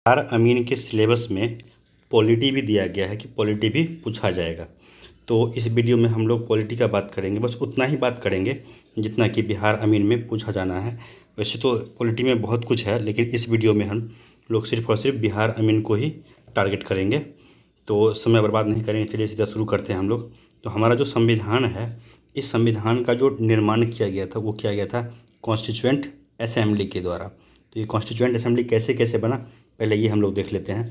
Are अमीन के syllabus में polity भी दिया गया है कि पॉलिटी भी पूछा जाएगा। तो इस वीडियो में हम लोग पॉलिटी का बात करेंगे, बस उतना ही बात करेंगे जितना कि बिहार अमीन में पूछा जाना है। वैसे तो पॉलिटी में बहुत कुछ है, लेकिन इस वीडियो में हम लोग सिर्फ और सिर्फ बिहार अमीन को ही टारगेट करेंगे। तो समय बर्बाद नहीं करेंगे, चलिए सीधा शुरू करते हैं हम लोग। तो हमारा जो संविधान है, इस संविधान का जो निर्माण किया गया था वो किया गया था कॉन्स्टिट्यूएंट असेंबली के द्वारा। तो ये कॉन्स्टिट्यूएंट असेंबली कैसे कैसे बना, पहले ये हम लोग देख लेते हैं।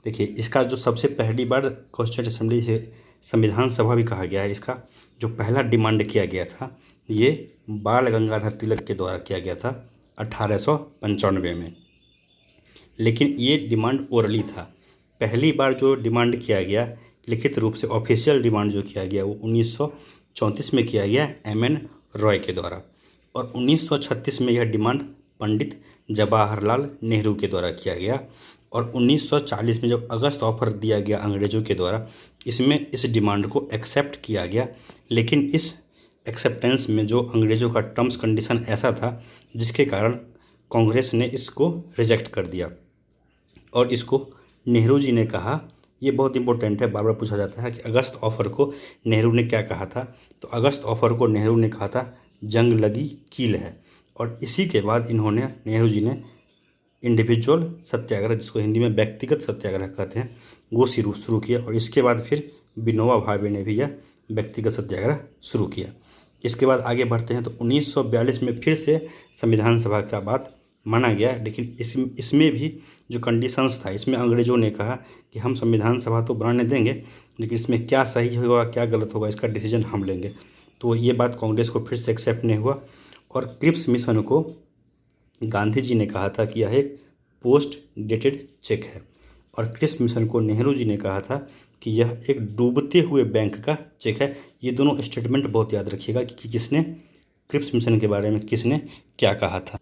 देखिए, इसका जो सबसे पहली बार कॉन्स्टिट्यूएंट असेंबली से संविधान सभा भी कहा गया है, इसका जो पहला डिमांड किया गया था ये बाल गंगाधर तिलक के द्वारा किया गया था 1895 में। लेकिन ये डिमांड ओरली था। पहली बार जो डिमांड किया गया लिखित रूप से ऑफिशियल डिमांड जो किया गया वो 1934 में किया गया एम.एन. रॉय के द्वारा, और 1936 में यह डिमांड पंडित जवाहरलाल नेहरू के द्वारा किया गया, और 1940 में जब अगस्त ऑफर दिया गया अंग्रेज़ों के द्वारा, इसमें इस डिमांड को एक्सेप्ट किया गया। लेकिन इस एक्सेप्टेंस में जो अंग्रेज़ों का टर्म्स कंडीशन ऐसा था जिसके कारण कांग्रेस ने इसको रिजेक्ट कर दिया, और इसको नेहरू जी ने कहा, ये बहुत इंपॉर्टेंट है, बार बार पूछा जाता है कि अगस्त ऑफर को नेहरू ने क्या कहा था। तो अगस्त ऑफर को नेहरू ने कहा था जंग लगी कील है, और इसी के बाद इन्होंने नेहरू जी ने इंडिविजुअल सत्याग्रह, जिसको हिंदी में व्यक्तिगत सत्याग्रह कहते हैं, वो शुरू किया, और इसके बाद फिर विनोबा भावे ने भी यह व्यक्तिगत सत्याग्रह शुरू किया। इसके बाद आगे बढ़ते हैं तो 1942 में फिर से संविधान सभा का बात माना गया, लेकिन इसमें भी जो कंडीशंस था, इसमें अंग्रेज़ों ने कहा कि हम संविधान सभा तो बनाने देंगे, लेकिन इसमें क्या सही होगा क्या गलत होगा इसका डिसीजन हम लेंगे। तो ये बात कांग्रेस को फिर से एक्सेप्ट नहीं हुआ, और क्रिप्स मिशन को गांधी जी ने कहा था कि यह एक पोस्ट डेटेड चेक है, और क्रिप्स मिशन को नेहरू जी ने कहा था कि यह एक डूबते हुए बैंक का चेक है। ये दोनों स्टेटमेंट बहुत याद रखिएगा कि किसने क्रिप्स मिशन के बारे में किसने क्या कहा था।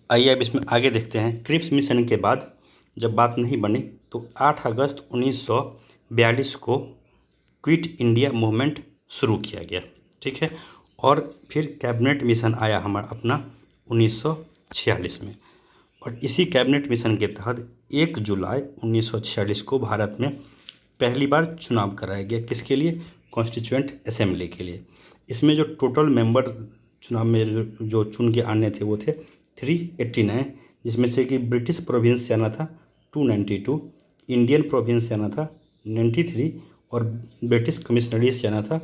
आइए अब इसमें आगे देखते हैं। क्रिप्स मिशन के बाद जब बात नहीं बनी तो 8 अगस्त 1942 को क्विट इंडिया मूवमेंट शुरू किया गया, ठीक है। और फिर कैबिनेट मिशन आया हमारा अपना 1946 में, और इसी कैबिनेट मिशन के तहत 1 जुलाई 1946 को भारत में पहली बार चुनाव कराया गया। किसके लिए? कॉन्स्टिट्यूएंट असेंबली के लिए। इसमें जो टोटल मेंबर चुनाव में जो चुन के आने थे वो थे 389, जिसमें से कि ब्रिटिश प्रोविंस से आना था 292, इंडियन प्रोविंस से आना था 93, और ब्रिटिश कमिश्नरी से आना था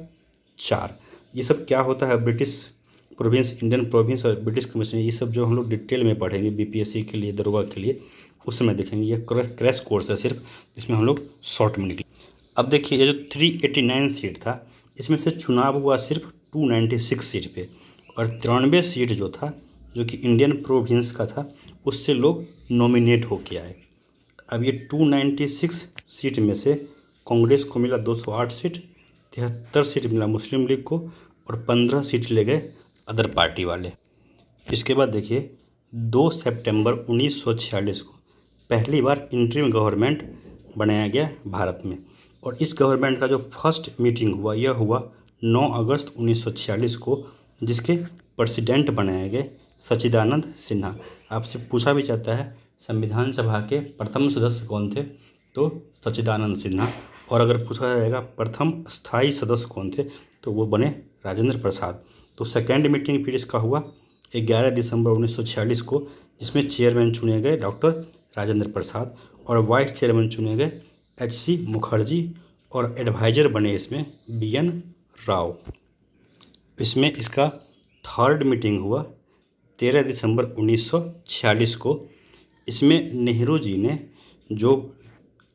4। ये सब क्या होता है, ब्रिटिश प्रोविंस, इंडियन प्रोविंस और ब्रिटिश कमिश्नरी, ये सब जो हम लोग डिटेल में पढ़ेंगे बीपीएससी के लिए, दरोगा के लिए, उस समय देखेंगे। ये क्रैश कोर्स है सिर्फ, जिसमें हम लोग शॉर्ट में निकले। अब देखिए, ये जो 389 सीट था, इसमें से चुनाव हुआ सिर्फ 296 सीट पे, और 93 सीट जो था, जो कि इंडियन प्रोविंस का था, उससे लोग नॉमिनेट होके आए। अब ये 296 सीट में से कांग्रेस को मिला 208 सीट, 73 सीट मिला मुस्लिम लीग को, और 15 सीट ले गए अदर पार्टी वाले। इसके बाद देखिए, 2 सितंबर 1946 को पहली बार इंटरिम गवर्नमेंट बनाया गया भारत में, और इस गवर्नमेंट का जो फर्स्ट मीटिंग हुआ यह हुआ 9 अगस्त 1946 को, जिसके प्रेसिडेंट बनाए गए सच्चिदानंद सिन्हा। आपसे पूछा भी जाता है संविधान सभा के प्रथम सदस्य कौन थे, तो सच्चिदानंद सिन्हा, और अगर पूछा जाएगा प्रथम स्थायी सदस्य कौन थे, तो वो बने राजेंद्र प्रसाद। तो सेकेंड मीटिंग फिर इसका हुआ 11 दिसंबर 1946 को, जिसमें चेयरमैन चुने गए डॉक्टर राजेंद्र प्रसाद, और वाइस चेयरमैन चुने गए H.C. मुखर्जी, और एडवाइज़र बने इसमें B.N. राव। इसमें इसका थर्ड मीटिंग हुआ 13 दिसंबर 1946 को। इसमें नेहरू जी ने जो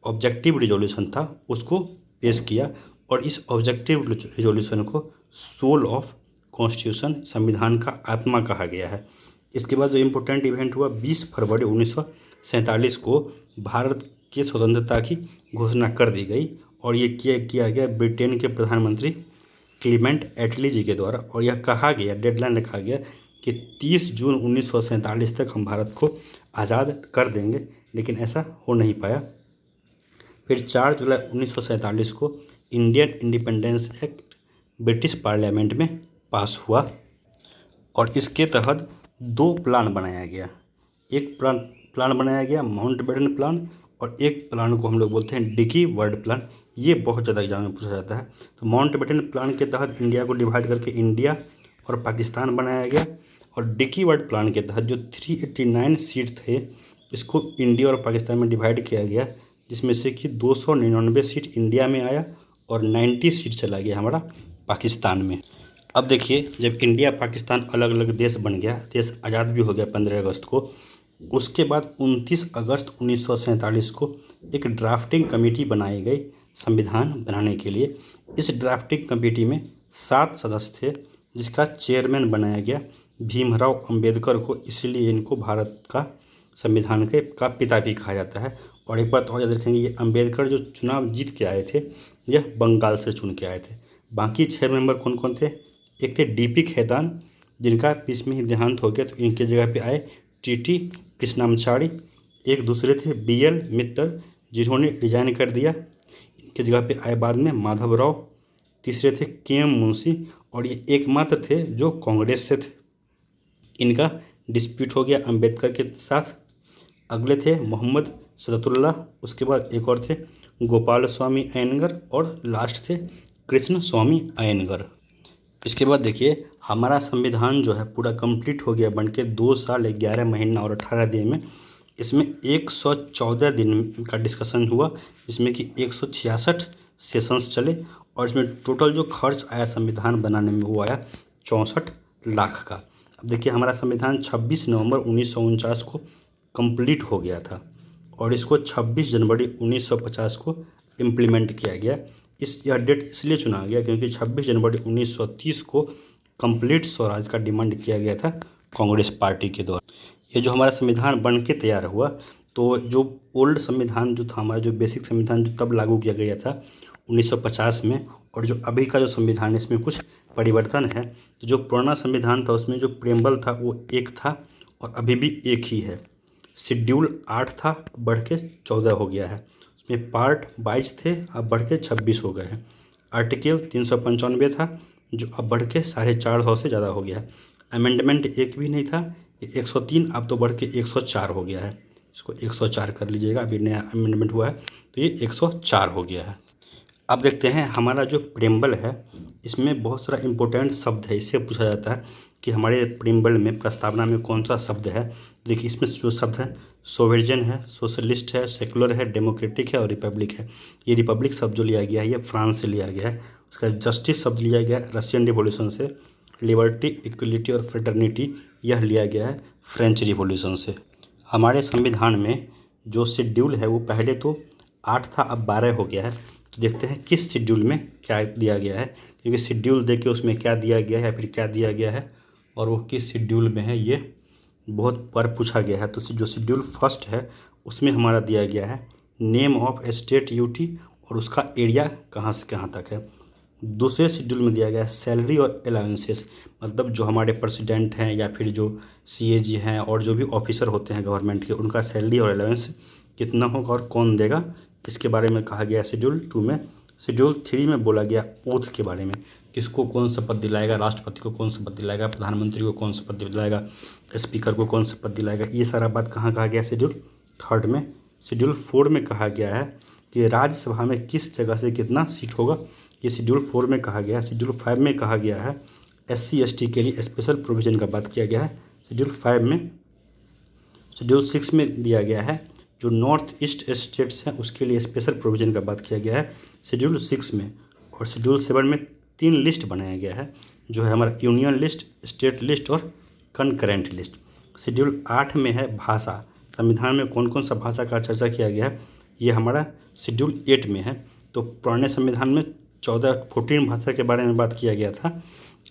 ऑब्जेक्टिव रिजोल्यूशन था उसको पेश किया, और इस ऑब्जेक्टिव रिजोल्यूशन को सोल ऑफ कॉन्स्टिट्यूशन, संविधान का आत्मा कहा गया है। इसके बाद जो इम्पोर्टेंट इवेंट हुआ 20 फरवरी 1947 को भारत की स्वतंत्रता की घोषणा कर दी गई, और ये किया गया ब्रिटेन के प्रधानमंत्री क्लीमेंट एटली जी के द्वारा, और यह कहा गया, डेडलाइन रखा गया कि 30 जून 1947 तक हम भारत को आज़ाद कर देंगे, लेकिन ऐसा हो नहीं पाया। फिर 4 जुलाई 1947 को Indian independence act British parliament में पास हुआ, और इसके तहत 2 प्लान बनाया गया। एक प्लान बनाया गया माउंटबेटन प्लान, और एक प्लान को हम लोग बोलते हैं डिकी वर्ल्ड प्लान। ये बहुत ज़्यादा एग्जाम में पूछा जाता है। तो माउंटबेटन प्लान के तहत इंडिया को डिवाइड करके इंडिया और पाकिस्तान बनाया गया, और डिकी वर्ल्ड प्लान के तहत जो 389 सीट थे इसको इंडिया और पाकिस्तान में डिवाइड किया गया, जिसमें से कि 299 सीट इंडिया में आया और 90 सीट चला गया हमारा पाकिस्तान में। अब देखिए, जब इंडिया पाकिस्तान अलग अलग देश बन गया, देश आज़ाद भी हो गया 15 अगस्त को, उसके बाद 29 अगस्त 1947 को एक ड्राफ्टिंग कमेटी बनाई गई संविधान बनाने के लिए। इस ड्राफ्टिंग कमेटी में 7 सदस्य थे, जिसका चेयरमैन बनाया गया भीमराव अंबेडकर को, इसलिए इनको भारत का संविधान के का पिता भी कहा जाता है। और एक बात और याद रखेंगे, ये अंबेडकर जो चुनाव जीत के आए थे यह बंगाल से चुन के आए थे। बाकी 6 मेंबर कौन कौन थे? एक थे डीपी खेतान, जिनका बीच में ही देहांत हो गया, तो इनके जगह पे आए टीटी कृष्णामचारी। एक दूसरे थे बीएल मित्तल, जिन्होंने रिजाइन कर दिया, इनके जगह पे आए बाद में माधवराव। तीसरे थे केएम मुंशी, और ये एकमात्र थे जो कांग्रेस से थे। इनका डिस्प्यूट हो गया अंबेडकर के साथ। अगले थे मोहम्मद सदतुल्लाह, उसके बाद एक और थे गोपाल स्वामी अयंगर, और लास्ट थे कृष्ण स्वामी अयंगर। इसके बाद देखिए, हमारा संविधान जो है पूरा कंप्लीट हो गया बनके 2 साल 11 महीना और 18 दिन में। इसमें 114 दिन का डिस्कशन हुआ, जिसमें कि 166 सेशंस चले, और इसमें टोटल जो खर्च आया संविधान बनाने में वो आया 64 लाख का। अब देखिए, हमारा संविधान 26 नवंबर 1949 को कंप्लीट हो गया था, और इसको 26 जनवरी 1950 को इम्प्लीमेंट किया गया। यह डेट इसलिए चुना गया क्योंकि 26 जनवरी 1930 को कंप्लीट स्वराज का डिमांड किया गया था कांग्रेस पार्टी के द्वारा। ये जो हमारा संविधान बन के तैयार हुआ, तो जो ओल्ड संविधान जो था हमारा, जो बेसिक संविधान जो तब लागू किया गया था 1950 में, और जो अभी का जो संविधान है इसमें कुछ परिवर्तन है। तो जो पुराना संविधान था उसमें जो प्रेम्बल था वो एक था, और अभी भी एक ही है। शेड्यूल 8 था, बढ़ के 14 हो गया है। उसमें पार्ट 22 थे, अब बढ़ के 26 हो गए हैं। आर्टिकल 395 था, जो अब बढ़ के 450 से ज़्यादा हो गया है। अमेंडमेंट एक भी नहीं था, ये 103 अब तो बढ़ के 104 हो गया है। इसको 104 कर लीजिएगा, अभी नया अमेंडमेंट हुआ है तो ये 104 हो गया है। अब देखते हैं हमारा जो प्रेम्बल है, इसमें बहुत सारा इम्पोर्टेंट शब्द है। इससे पूछा जाता है कि हमारे प्रेम्बल में, प्रस्तावना में कौन सा शब्द है। देखिए, इसमें जो शब्द है सोवेरियन है, सोशलिस्ट है, सेकुलर है, डेमोक्रेटिक है और रिपब्लिक है। ये रिपब्लिक शब्द जो लिया गया है ये फ्रांस से लिया गया है। उसका जस्टिस शब्द लिया गया है रशियन रिवॉल्यूशन से। लिबर्टी, इक्वलिटी और फ्रेटर्निटी यह लिया गया है फ्रेंच रिवॉल्यूशन से। हमारे संविधान में जो शेड्यूल है वो पहले तो 8 था, अब 12 हो गया है। तो देखते हैं किस शेड्यूल में क्या दिया गया है, क्योंकि शेड्यूल देख के उसमें क्या दिया गया है या फिर क्या दिया गया है और वो किस शेड्यूल में है, ये बहुत बार पूछा गया है। तो जो शेड्यूल फर्स्ट है उसमें हमारा दिया गया है नेम ऑफ स्टेट यूटी और उसका एरिया कहाँ से कहाँ तक है। दूसरे शेड्यूल में दिया गया है सैलरी और अलाउंसेस, मतलब जो हमारे प्रेसिडेंट हैं या फिर जो सीएजी हैं और जो भी ऑफिसर होते हैं गवर्नमेंट के, उनका सैलरी और अलाउंस कितना होगा और कौन देगा, इसके बारे में कहा गया शेड्यूल 2 में। शेड्यूल 3 में बोला गया ओथ के बारे में, किसको कौन सा पद दिलाएगा, राष्ट्रपति को कौन सा पद दिलाएगा, प्रधानमंत्री को कौन सा पद दिलाएगा, स्पीकर को कौन सा पद दिलाएगा। ये सारा बात कहाँ कहा गया शेड्यूल 3 में। शेड्यूल 4 में कहा गया है कि राज्यसभा में किस जगह से कितना सीट होगा, ये शेड्यूल 4 में कहा गया है। शेड्यूल 5 में कहा गया है SC ST के लिए स्पेशल प्रोविज़न का बात किया गया है शेड्यूल 5 में। शेड्यूल 6 में दिया गया है जो नॉर्थ ईस्ट स्टेट्स हैं उसके लिए स्पेशल प्रोविज़न का बात किया गया है शेड्यूल 6 में। और शेड्यूल 7 में 3 लिस्ट बनाया गया है, जो है हमारा यूनियन लिस्ट, स्टेट लिस्ट और कंकरेंट लिस्ट। शेड्यूल 8 में है भाषा, संविधान में कौन कौन सा भाषा का चर्चा किया गया है, ये हमारा शेड्यूल 8 में है। तो पुराने संविधान में 14 भाषा के बारे में बात किया गया था,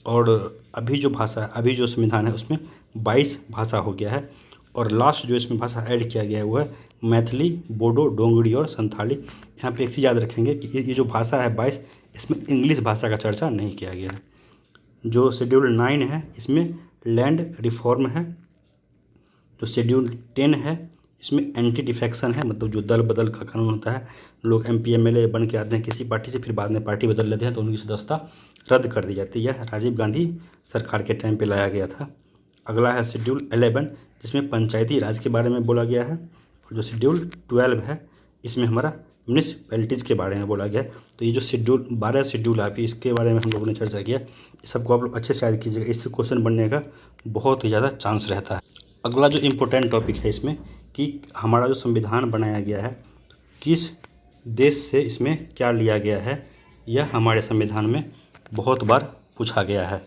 और अभी जो भाषा है, अभी जो संविधान है उसमें 22 भाषा हो गया है। और लास्ट जो इसमें भाषा ऐड किया गया है वो है मैथिली, बोडो, डोंगरी और संथाली। यहाँ पे एक चीज़ याद रखेंगे कि ये जो भाषा है 22, इसमें इंग्लिश भाषा का चर्चा नहीं किया गया है। जो शेड्यूल 9 है इसमें लैंड रिफॉर्म है। जो शेड्यूल 10 है इसमें एंटी डिफेक्शन है, मतलब जो दल बदल का कानून होता है, लोग MP MLA बन के आते हैं किसी पार्टी से, फिर बाद में पार्टी बदल लेते हैं तो उनकी सदस्यता रद्द कर दी जाती है। यह राजीव गांधी सरकार के टाइम पे लाया गया था। अगला है शेड्यूल 11 जिसमें पंचायती राज के बारे में बोला गया है। और जो शेड्यूल 12 है इसमें हमारा म्यूनिसिपैलिटीज़ के बारे में बोला गया। तो ये जो शेड्यूल 12 शेड्यूल है, इसके बारे में हम लोगों ने चर्चा किया। इस सबको आप लोग अच्छे से याद कीजिएगा, इससे क्वेश्चन बनने का बहुत ही ज़्यादा चांस रहता है। अगला जो इम्पोर्टेंट टॉपिक है इसमें कि हमारा जो संविधान बनाया गया है, किस देश से इसमें क्या लिया गया है, यह हमारे संविधान में बहुत बार पूछा गया है।